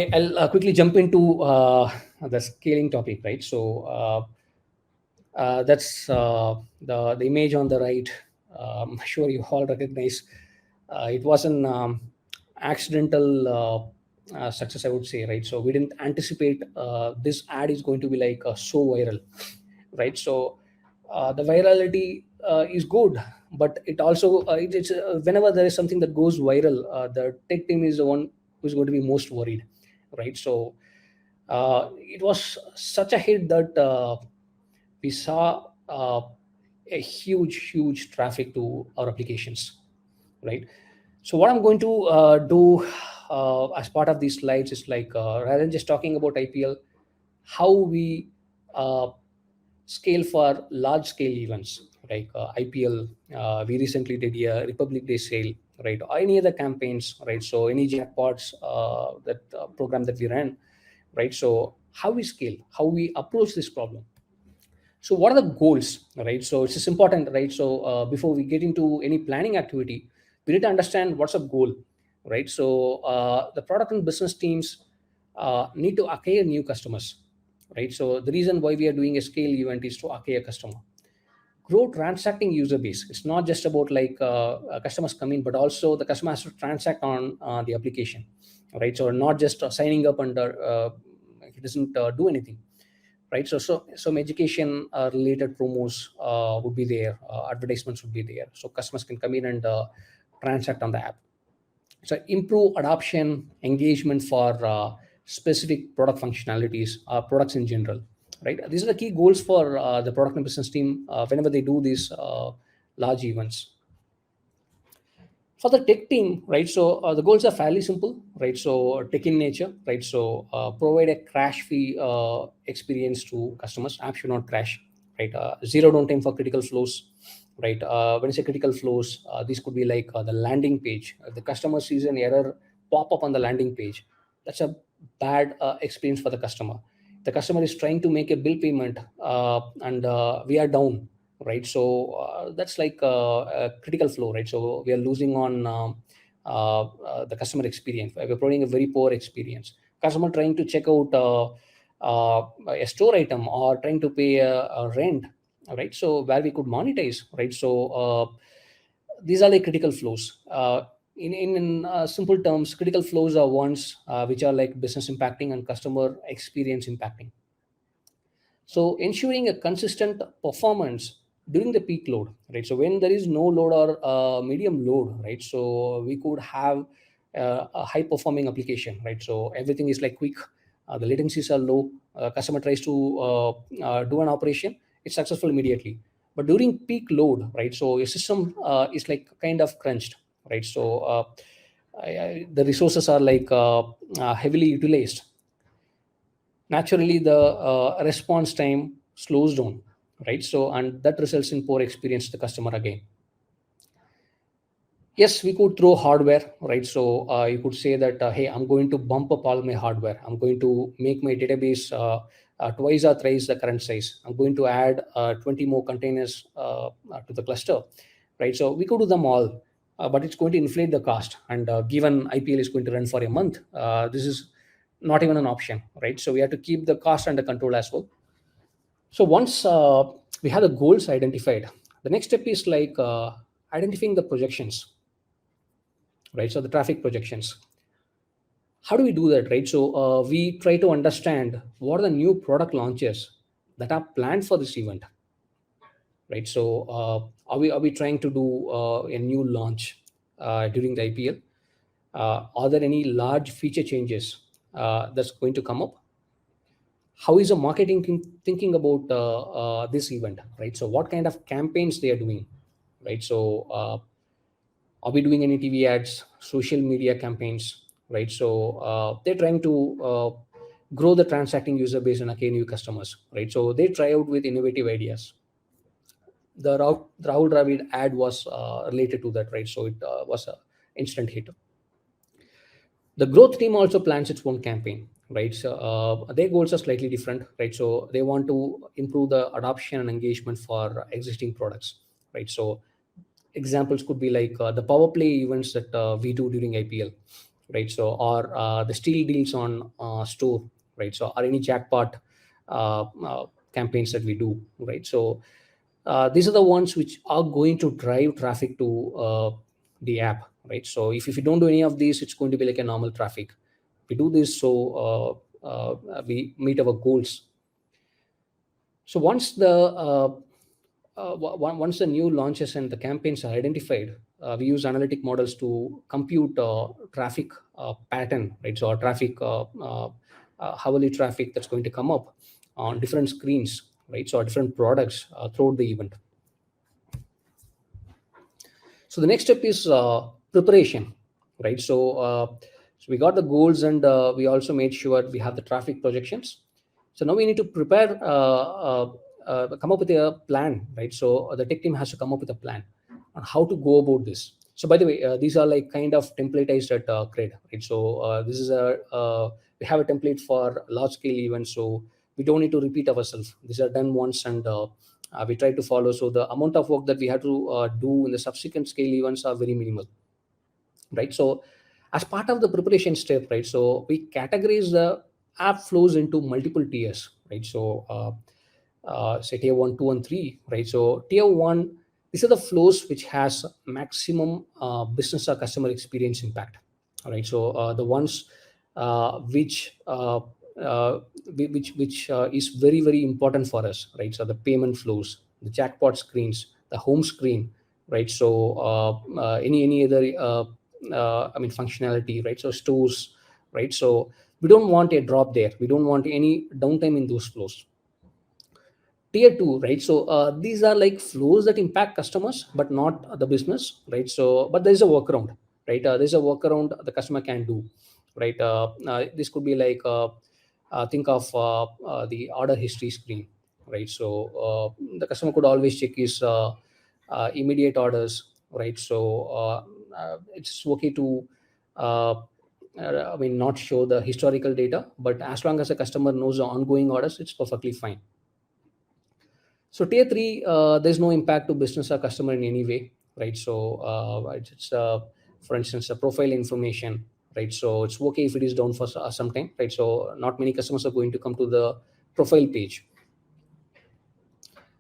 Okay, I'll quickly jump into the scaling topic, right? So that's the image on the right. I'm sure you all recognize. It was an accidental success, I would say, right? So we didn't anticipate this ad is going to be like so viral, right? So the virality is good, but it also it's whenever there is something that goes viral, the tech team is the one who's going to be most worried, right? So it was such a hit that we saw a huge traffic to our applications, right? So what I'm going to do as part of these slides is like rather than just talking about IPL, how we uh, scale for large scale events like IPL. We recently did a Republic Day sale, right? Or any other campaigns, right? So any jackpots that program that we ran, right? So how we scale, how we approach this problem. So what are the goals, right? So it's just important, right? So before we get into any planning activity, we need to understand what's a goal, right? So the product and business teams need to acquire new customers, right? So the reason why we are doing a scale event is to acquire a customer, grow transacting user base. It's not just about like customers come in, but also the customer has to transact on the application, right? So not just signing up and it doesn't do anything, right? So some education related promos would be there, advertisements would be there, so customers can come in and transact on the app. So improve adoption engagement for specific product functionalities, products in general, right? These are the key goals for the product and business team whenever they do these large events. For the tech team, right? So the goals are fairly simple, right? So tech in nature, right? So provide a crash free experience to customers. App should not crash, right? Zero downtime for critical flows, right? When you say critical flows, this could be like the landing page. The customer sees an error pop up on the landing page, that's a bad experience for the customer. The customer is trying to make a bill payment and we are down, right? So that's like a critical flow, right? So we are losing on the customer experience. We're providing a very poor experience. Customer trying to check out a store item or trying to pay a rent, right? So where we could monetize, right? So these are like critical flows. In simple terms, critical flows are ones which are like business impacting and customer experience impacting. So ensuring a consistent performance during the peak load, right? So when there is no load or medium load, right? So we could have a high performing application, right? So everything is like quick, the latencies are low, customer tries to do an operation, it's successful immediately. But during peak load, right? So your system is like kind of crunched, right? So the resources are like heavily utilized. Naturally the response time slows down, right? So and that results in poor experience to the customer again. Yes, we could throw hardware, right? So you could say that hey, I'm going to bump up all my hardware, I'm going to make my database twice or thrice the current size, I'm going to add 20 more containers to the cluster, right? So we could do them all, but it's going to inflate the cost, and given IPL is going to run for a month, this is not even an option, right? So we have to keep the cost under control as well. So once we have the goals identified, the next step is like identifying the projections, right? So the traffic projections. How do we do that, right? So we try to understand what are the new product launches that are planned for this event, right? So are we trying to do a new launch during the IPL? Are there any large feature changes that's going to come up? How is the marketing team thinking about this event, right? So what kind of campaigns they are doing, right? So are we doing any TV ads, social media campaigns, right? So they're trying to grow the transacting user base and acquire new customers, right? So they try out with innovative ideas. The Rahul Dravid ad was related to that, right? So it was a instant hit. The growth team also plans its own campaign, right? So their goals are slightly different, right? So they want to improve the adoption and engagement for existing products, right? So examples could be like the power play events that we do during IPL, right? So, or the steal deals on store, right? So, or any jackpot campaigns that we do, right? So, these are the ones which are going to drive traffic to the app, right? So, if you don't do any of these, it's going to be like a normal traffic. We do this so we meet our goals. So once the new launches and the campaigns are identified, we use analytic models to compute traffic pattern, right? So our traffic, hourly traffic that's going to come up on different screens, right? So our different products throughout the event. So the next step is preparation, right? So we got the goals, and we also made sure we have the traffic projections. So now we need to prepare, come up with a plan, right? So the tech team has to come up with a plan on how to go about this. So by the way, these are like kind of templatized at CRED, right? So this is we have a template for large scale events, so we don't need to repeat ourselves. These are done once, and we try to follow. So the amount of work that we have to do in the subsequent scale events are very minimal, right? So as part of the preparation step, right, so we categorize the app flows into multiple tiers, right? So say tier 1, 2, and 3, right? So tier 1, these are the flows which has maximum business or customer experience impact, all right? So the ones which is very very important for us, right? So the payment flows, the jackpot screens, the home screen, right? So any other functionality, right? So stores, right? So we don't want a drop there, we don't want any downtime in those flows. Tier 2, right? So these are like flows that impact customers but not the business, right? So but there's a workaround, right? There's a workaround the customer can do, right? This could be like think of the order history screen, right? So the customer could always check his immediate orders, right? So it's okay to not show the historical data, but as long as the customer knows the ongoing orders, it's perfectly fine. So tier 3, there's no impact to business or customer in any way, right? So it's for instance a profile information, right? So it's okay if it is down for some time, right? So not many customers are going to come to the profile page.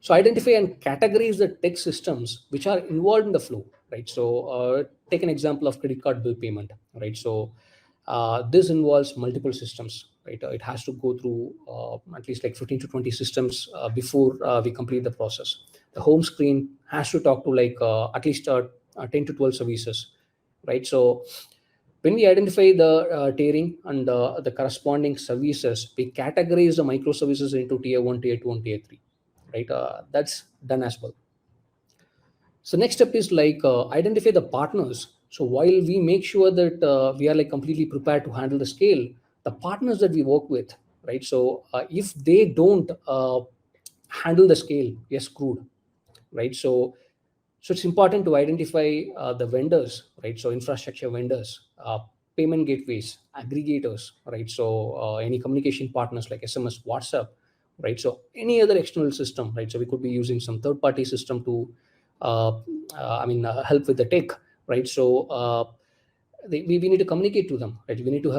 So identify and categorize the tech systems which are involved in the flow, right? So take an example of credit card bill payment, right? So this involves multiple systems, right? It has to go through at least like 15 to 20 systems before we complete the process. The home screen has to talk to like at least 10 to 12 services, right? So when we identify the tiering and the corresponding services, we categorize the microservices into tier 1, tier 2, and tier 3, right? That's done as well. So next step is like identify the partners. So while we make sure that we are like completely prepared to handle the scale, the partners that we work with, right? So if they don't handle the scale, we are screwed, right? So it's important to identify the vendors, right? So infrastructure vendors, payment gateways, aggregators, right? So any communication partners like SMS, WhatsApp, right? So any other external system, right? So we could be using some third-party system to, help with the tech, right? So we need to communicate to them, right? We need to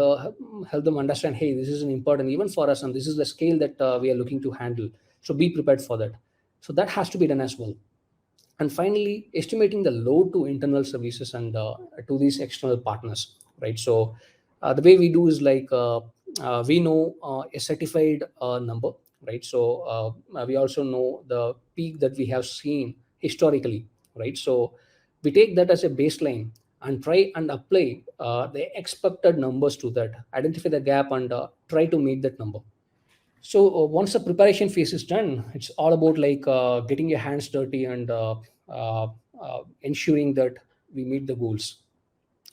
help them understand, hey, this is an important event for us, and this is the scale that we are looking to handle. So be prepared for that. So that has to be done as well. And finally, estimating the load to internal services and to these external partners, right? So the way we do is like we know a certified number, right? So we also know the peak that we have seen historically, right? So we take that as a baseline and try and apply the expected numbers to that, identify the gap, and try to meet that number. So once the preparation phase is done, it's all about like getting your hands dirty and uh, ensuring that we meet the goals,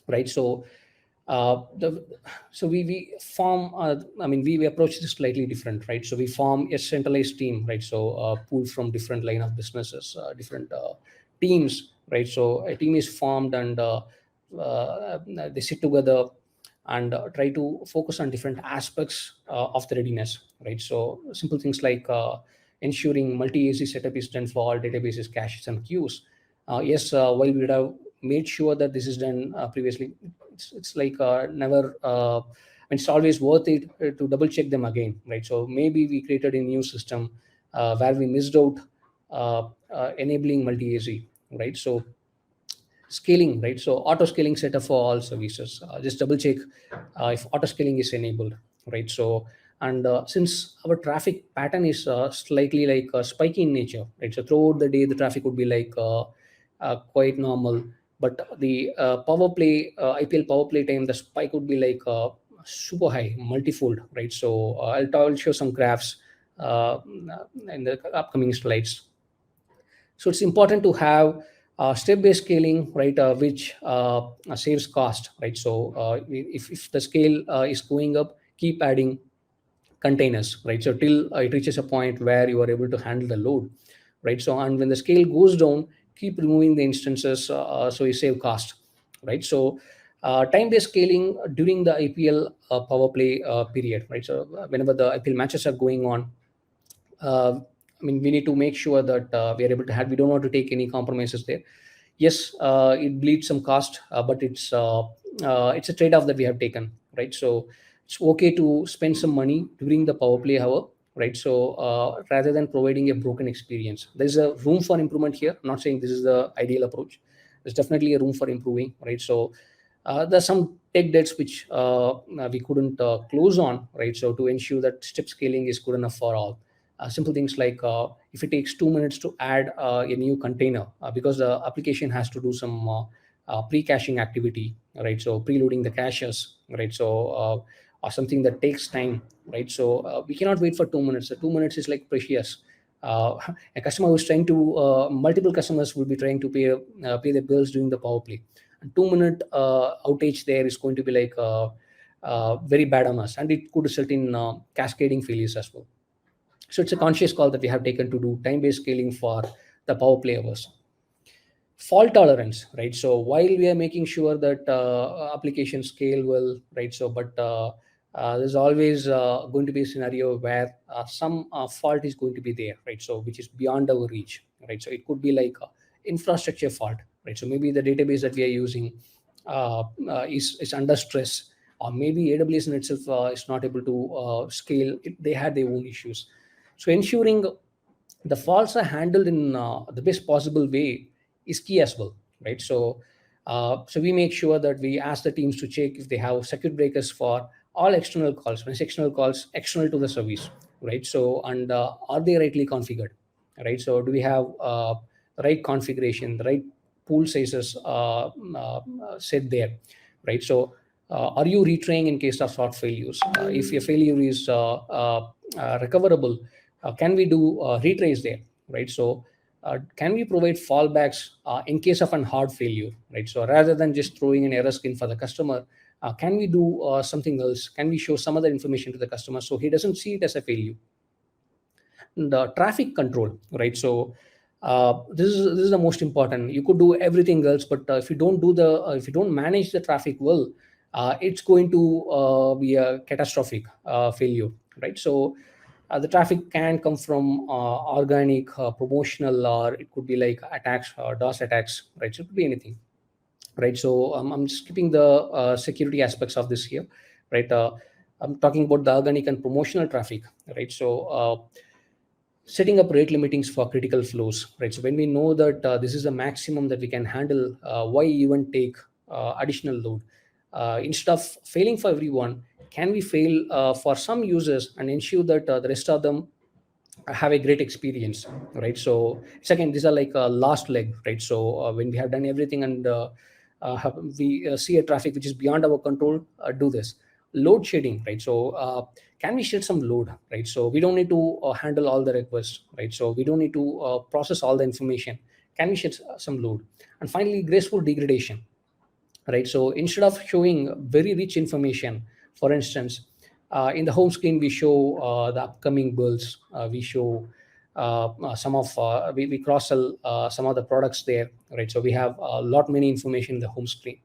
right? So the so we form we approach this slightly different, right? So we form a centralized team, right? So pulled from different line of businesses, different teams, right? So a team is formed, and they sit together and try to focus on different aspects of the readiness, right? So simple things like ensuring multi-AC setup is done for all databases, caches, and queues. Yes, while we would have made sure that this is done previously, it's like never. It's always worth it to double check them again, right? So maybe we created a new system where we missed out enabling multi-AZ, right? So scaling, right? So auto scaling setup for all services. Just double check if auto scaling is enabled, right? So and since our traffic pattern is slightly like spiky in nature, right? So throughout the day the traffic would be like quite normal, but the power play IPL power play time, the spike would be like super high, multifold, right? So I'll show some graphs uh, in the upcoming slides. So it's important to have step-based scaling, right, which saves cost, right? So if the scale is going up, keep adding containers, right? So till it reaches a point where you are able to handle the load, right? So and when the scale goes down, keep removing the instances so you save cost, right? So time-based scaling during the IPL power play period, right? So whenever the IPL matches are going on, we need to make sure that we are able to have, we don't want to take any compromises there. Yes, it bleeds some cost, but it's a trade-off that we have taken, right? So it's okay to spend some money during the power play hour, right? So rather than providing a broken experience, there's a room for improvement here. I'm not saying this is the ideal approach. There's definitely a room for improving, right? So there's some tech debts which we couldn't close on, right? So to ensure that step scaling is good enough for all. Simple things like if it takes 2 minutes to add a new container because the application has to do some pre-caching activity, right? So preloading the caches, right? So or something that takes time, right? So we cannot wait for 2 minutes. The 2 minutes is like precious. Uh, a customer who's trying to multiple customers will be trying to pay their bills during the power play. And 2 minute outage there is going to be like very bad on us, and it could result in cascading failures as well. So it's a conscious call that we have taken to do time-based scaling for the power play hours. Fault tolerance, right? So while we are making sure that applications scale well, right? So but there's always going to be a scenario where some fault is going to be there, right? So which is beyond our reach, right? So it could be like infrastructure fault, right? So maybe the database that we are using is under stress, or maybe AWS in itself is not able to scale. They had their own issues. So ensuring the faults are handled in the best possible way is key as well, right? So so we make sure that we ask the teams to check if they have circuit breakers for all external calls. When it's external calls, external to the service, right? So and are they rightly configured, right? So do we have the right configuration, the right pool sizes set there, right? So are you retraining in case of short failures? If your failure is recoverable, can we do retrace there, right? So can we provide fallbacks in case of an hard failure, right? So rather than just throwing an error skin for the customer, can we do something else? Can we show some other information to the customer so he doesn't see it as a failure? The traffic control, right? So this is the most important. You could do everything else, but if you don't manage the traffic well, it's going to be a catastrophic failure, right? So the traffic can come from organic, promotional, or it could be like attacks or DOS attacks, right? So it could be anything, right? So I'm skipping the security aspects of this here, right? I'm talking about the organic and promotional traffic, right? So setting up rate limitings for critical flows, right? So when we know that this is the maximum that we can handle, why even take additional load? Instead of failing for everyone, can we fail for some users and ensure that the rest of them have a great experience, right? So second, these are like a last leg, right? So when we have done everything and we see a traffic which is beyond our control, do this load shedding, right? So can we shed some load, right? So we don't need to handle all the requests, right? So we don't need to process all the information. Can we shed some load? And finally, graceful degradation, right? So instead of showing very rich information, for instance, in the home screen we show the upcoming bills, we show some of we cross sell some of the products there, right? So we have a lot many information in the home screen,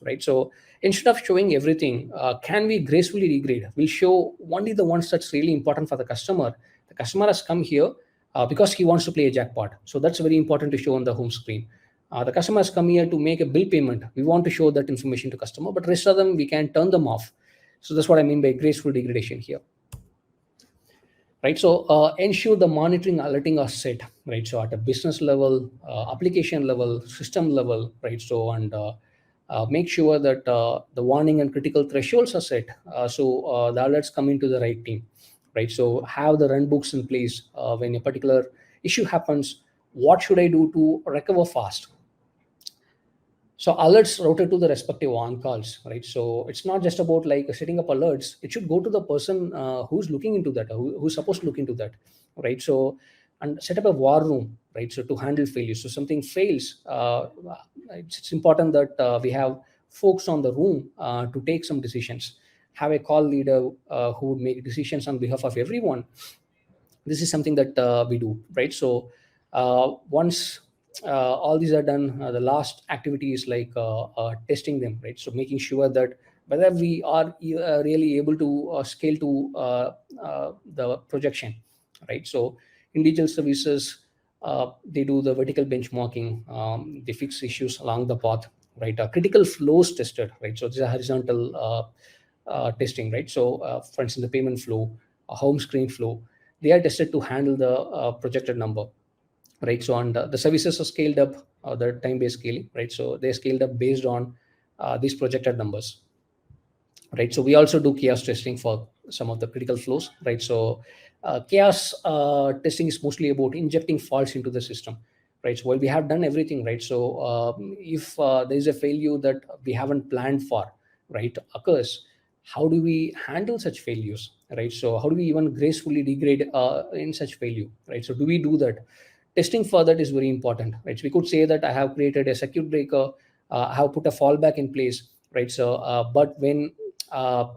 right? So instead of showing everything, can we gracefully degrade? We'll show only the ones that's really important for the customer. The customer has come here because he wants to play a jackpot, so that's very important to show on the home screen. The customers come here to make a bill payment. We want to show that information to customer, but rest of them we can turn them off. So that's what I mean by graceful degradation here. Right, so ensure the monitoring alerting are set, right? So at a business level, application level, system level, right? So and make sure that the warning and critical thresholds are set, so the alerts come into the right team, right? So have the run books in place. When a particular issue happens, what should I do to recover fast? So alerts routed to the respective on calls, right? So it's not just about like setting up alerts. It should go to the person who's looking into that, who's supposed to look into that, right? So and set up a war room, right? So to handle failures. So something fails, it's important that we have folks on the room to take some decisions. Have a call leader who would make decisions on behalf of everyone. This is something that we do, right? So once all these are done, the last activity is like testing them, right? So making sure that whether we are really able to scale to the projection, right? So in digital services, they do the vertical benchmarking, they fix issues along the path, right? Critical flows tested, right? So this is a horizontal testing, right? So for instance, the payment flow, a home screen flow, they are tested to handle the projected number, right? So and the services are scaled up, the time-based scaling, right? So they're scaled up based on these projected numbers, right? So we also do chaos testing for some of the critical flows, right? So chaos testing is mostly about injecting faults into the system, right? So while we have done everything, right? So if there is a failure that we haven't planned for, right, occurs, how do we handle such failures, right? So how do we even gracefully degrade in such failure, right? So do we do that? Testing for that is very important, right? So we could say that I have created a circuit breaker, I have put a fallback in place, right? So but when uh,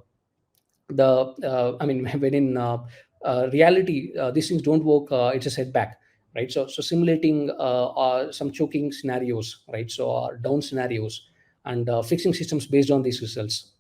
I mean, when in reality these things don't work, it's a setback, right? So simulating some choking scenarios, right? So down scenarios, and fixing systems based on these results.